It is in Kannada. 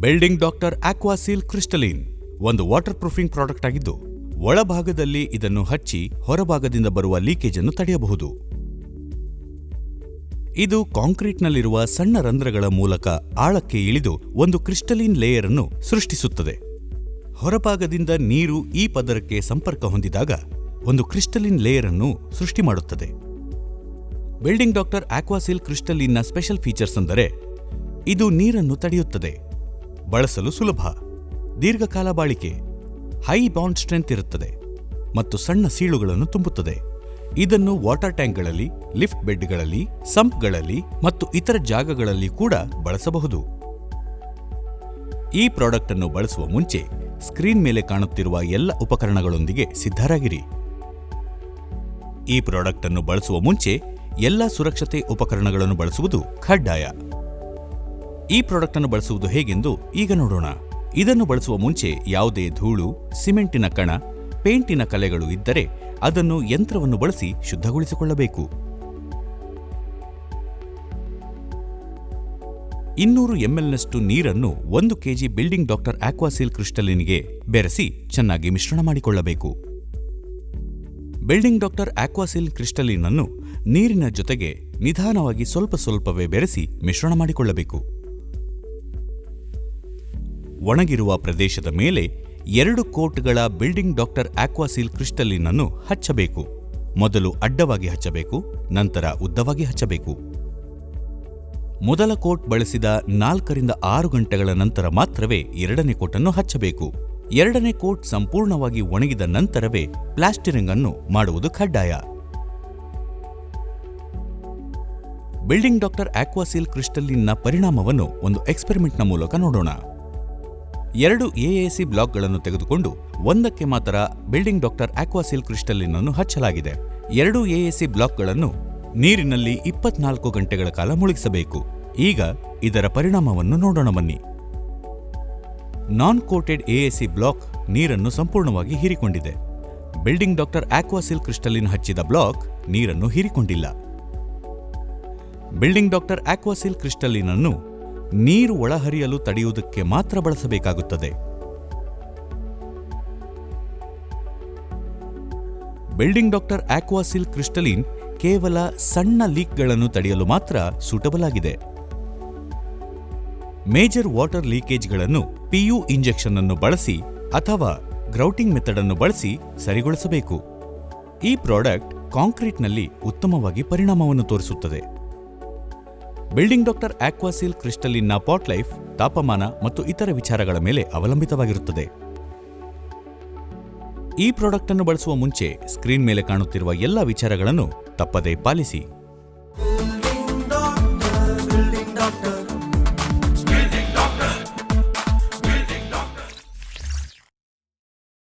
ಬಿಲ್ಡಿಂಗ್ ಡಾಕ್ಟರ್ ಆಕ್ವಾಸೀಲ್ ಕ್ರಿಸ್ಟಲಿನ್ ಒಂದು ವಾಟರ್ ಪ್ರೂಫಿಂಗ್ ಪ್ರಾಡಕ್ಟ್ ಆಗಿದ್ದು, ಒಳಭಾಗದಲ್ಲಿ ಇದನ್ನು ಹಚ್ಚಿ ಹೊರಭಾಗದಿಂದ ಬರುವ ಲೀಕೇಜ್ ಅನ್ನು ತಡೆಯಬಹುದು. ಇದು ಕಾಂಕ್ರೀಟ್ನಲ್ಲಿರುವ ಸಣ್ಣ ರಂಧ್ರಗಳ ಮೂಲಕ ಆಳಕ್ಕೆ ಇಳಿದು ಒಂದು ಕ್ರಿಸ್ಟಲಿನ್ ಲೇಯರ್ ಅನ್ನು ಸೃಷ್ಟಿಸುತ್ತದೆ. ಹೊರಭಾಗದಿಂದ ನೀರು ಈ ಪದರಕ್ಕೆ ಸಂಪರ್ಕ ಹೊಂದಿದಾಗ ಒಂದು ಕ್ರಿಸ್ಟಲಿನ್ ಲೇಯರ್ ಅನ್ನು ಸೃಷ್ಟಿ ಮಾಡುತ್ತದೆ. ಬಿಲ್ಡಿಂಗ್ ಡಾಕ್ಟರ್ ಆಕ್ವಾಸೀಲ್ ಕ್ರಿಸ್ಟಲಿನ್ನ ಸ್ಪೆಷಲ್ ಫೀಚರ್ಸ್ ಅಂದರೆ ಇದು ನೀರನ್ನು ತಡೆಯುತ್ತದೆ, ಬಳಸಲು ಸುಲಭ, ದೀರ್ಘಕಾಲ ಬಾಳಿಕೆ, ಹೈ ಬಾಂಡ್ ಸ್ಟ್ರೆಂತ್ ಇರುತ್ತದೆ ಮತ್ತು ಸಣ್ಣ ಸೀಳುಗಳನ್ನು ತುಂಬುತ್ತದೆ. ಇದನ್ನು ವಾಟರ್ ಟ್ಯಾಂಕ್ಗಳಲ್ಲಿ, ಲಿಫ್ಟ್ ಬೆಡ್ಗಳಲ್ಲಿ, ಸಂಪ್ಗಳಲ್ಲಿ ಮತ್ತು ಇತರ ಜಾಗಗಳಲ್ಲಿ ಕೂಡ ಬಳಸಬಹುದು. ಈ ಪ್ರಾಡಕ್ಟ್ ಅನ್ನು ಬಳಸುವ ಮುಂಚೆ ಸ್ಕ್ರೀನ್ ಮೇಲೆ ಕಾಣುತ್ತಿರುವ ಎಲ್ಲ ಉಪಕರಣಗಳೊಂದಿಗೆ ಸಿದ್ಧರಾಗಿರಿ. ಈ ಪ್ರಾಡಕ್ಟ್ ಅನ್ನು ಬಳಸುವ ಮುಂಚೆ ಎಲ್ಲ ಸುರಕ್ಷತೆ ಉಪಕರಣಗಳನ್ನು ಬಳಸುವುದು ಕಡ್ಡಾಯ. ಈ ಪ್ರಾಡಕ್ಟ್ ಅನ್ನು ಬಳಸುವುದು ಹೇಗೆಂದು ಈಗ ನೋಡೋಣ. ಇದನ್ನು ಬಳಸುವ ಮುಂಚೆ ಯಾವುದೇ ಧೂಳು, ಸಿಮೆಂಟಿನ ಕಣ, ಪೇಂಟಿನ ಕಲೆಗಳು ಇದ್ದರೆ ಅದನ್ನು ಯಂತ್ರವನ್ನು ಬಳಸಿ ಶುದ್ಧಗೊಳಿಸಿಕೊಳ್ಳಬೇಕು. 200 ml ನೀರನ್ನು 1 kg ಬಿಲ್ಡಿಂಗ್ ಡಾಕ್ಟರ್ ಆಕ್ವಾಸೀಲ್ ಕ್ರಿಸ್ಟಲಿನ್ಗೆ ಬೆರೆಸಿ ಚೆನ್ನಾಗಿ ಮಿಶ್ರಣ ಮಾಡಿಕೊಳ್ಳಬೇಕು. ಬಿಲ್ಡಿಂಗ್ ಡಾಕ್ಟರ್ ಆಕ್ವಾಸೀಲ್ ಕ್ರಿಸ್ಟಲಿನ್ ಅನ್ನು ನೀರಿನ ಜೊತೆಗೆ ನಿಧಾನವಾಗಿ ಸ್ವಲ್ಪ ಸ್ವಲ್ಪವೇ ಬೆರೆಸಿ ಮಿಶ್ರಣ ಮಾಡಿಕೊಳ್ಳಬೇಕು. ಒಣಗಿರುವ ಪ್ರದೇಶದ ಮೇಲೆ 2 ಕೋಟ್ಗಳ ಬಿಲ್ಡಿಂಗ್ ಡಾಕ್ಟರ್ ಆಕ್ವಾಸೀಲ್ ಕ್ರಿಸ್ಟಲಿನ್ ಅನ್ನು ಹಚ್ಚಬೇಕು. ಮೊದಲು ಅಡ್ಡವಾಗಿ ಹಚ್ಚಬೇಕು, ನಂತರ ಉದ್ದವಾಗಿ ಹಚ್ಚಬೇಕು. ಮೊದಲ ಕೋಟ್ ಬಳಸಿದ 4 ರಿಂದ 6 ಗಂಟೆಗಳ ನಂತರ ಮಾತ್ರವೇ 2ನೇ ಕೋಟನ್ನು ಹಚ್ಚಬೇಕು. 2ನೇ ಕೋಟ್ ಸಂಪೂರ್ಣವಾಗಿ ಒಣಗಿದ ನಂತರವೇ ಪ್ಲಾಸ್ಟರಿಂಗ್ ಅನ್ನು ಮಾಡುವುದು ಕಡ್ಡಾಯ. ಬಿಲ್ಡಿಂಗ್ ಡಾಕ್ಟರ್ ಆಕ್ವಾಸೀಲ್ ಕ್ರಿಸ್ಟಲಿನ್ನ ಪರಿಣಾಮವನ್ನು ಒಂದು ಎಕ್ಸ್ಪೆರಿಮೆಂಟ್ನ ಮೂಲಕ ನೋಡೋಣ. 2 AAC ಬ್ಲಾಕ್ಗಳನ್ನು ತೆಗೆದುಕೊಂಡು ಒಂದಕ್ಕೆ ಮಾತ್ರ ಬಿಲ್ಡಿಂಗ್ ಡಾಕ್ಟರ್ ಆಕ್ವಾಸೀಲ್ ಕ್ರಿಸ್ಟಲಿನ್ ಅನ್ನು ಹಚ್ಚಲಾಗಿದೆ. 2 AAC ಬ್ಲಾಕ್ಗಳನ್ನು ನೀರಿನಲ್ಲಿ 24 ಗಂಟೆಗಳ ಕಾಲ ಮುಳುಗಿಸಬೇಕು. ಈಗ ಇದರ ಪರಿಣಾಮವನ್ನು ನೋಡೋಣ ಬನ್ನಿ. ನಾನ್ ಕೋಟೆಡ್ AAC ಬ್ಲಾಕ್ ನೀರನ್ನು ಸಂಪೂರ್ಣವಾಗಿ ಹೀರಿಕೊಂಡಿದೆ. ಬಿಲ್ಡಿಂಗ್ ಡಾಕ್ಟರ್ ಆಕ್ವಾಸೀಲ್ ಕ್ರಿಸ್ಟಲಿನ್ ಹಚ್ಚಿದ ಬ್ಲಾಕ್ ನೀರನ್ನು ಹೀರಿಕೊಂಡಿಲ್ಲ. ಬಿಲ್ಡಿಂಗ್ ಡಾಕ್ಟರ್ ಆಕ್ವಾಸೀಲ್ ಕ್ರಿಸ್ಟಲಿನ್ ಅನ್ನು ನೀರು ಒಳಹರಿಯಲು ತಡೆಯುವುದಕ್ಕೆ ಮಾತ್ರ ಬಳಸಬೇಕಾಗುತ್ತದೆ. ಬಿಲ್ಡಿಂಗ್ ಡಾಕ್ಟರ್ ಆಕ್ವಾಸೀಲ್ ಕ್ರಿಸ್ಟಲಿನ್ ಕೇವಲ ಸಣ್ಣ ಲೀಕ್ಗಳನ್ನು ತಡೆಯಲು ಮಾತ್ರ ಸೂಟಬಲ್ ಆಗಿದೆ. ಮೇಜರ್ ವಾಟರ್ ಲೀಕೇಜ್ಗಳನ್ನು PU ಇಂಜೆಕ್ಷನ್ ಅನ್ನು ಬಳಸಿ ಅಥವಾ ಗ್ರೌಟಿಂಗ್ ಮೆಥಡ್ ಅನ್ನು ಬಳಸಿ ಸರಿಗೊಳಿಸಬೇಕು. ಈ ಪ್ರಾಡಕ್ಟ್ ಕಾಂಕ್ರೀಟ್ನಲ್ಲಿ ಉತ್ತಮವಾಗಿ ಪರಿಣಾಮವನ್ನು ತೋರಿಸುತ್ತದೆ. ಬಿಲ್ಡಿಂಗ್ ಡಾಕ್ಟರ್ ಆಕ್ವಾಸೀಲ್ ಕ್ರಿಸ್ಟಲಿನ್ನ ಪಾಟ್ ಲೈಫ್ ತಾಪಮಾನ ಮತ್ತು ಇತರ ವಿಚಾರಗಳ ಮೇಲೆ ಅವಲಂಬಿತವಾಗಿರುತ್ತದೆ. ಈ ಪ್ರಾಡಕ್ಟ್ ಅನ್ನು ಬಳಸುವ ಮುಂಚೆ ಸ್ಕ್ರೀನ್ ಮೇಲೆ ಕಾಣುತ್ತಿರುವ ಎಲ್ಲ ವಿಚಾರಗಳನ್ನು ತಪ್ಪದೇ ಪಾಲಿಸಿ.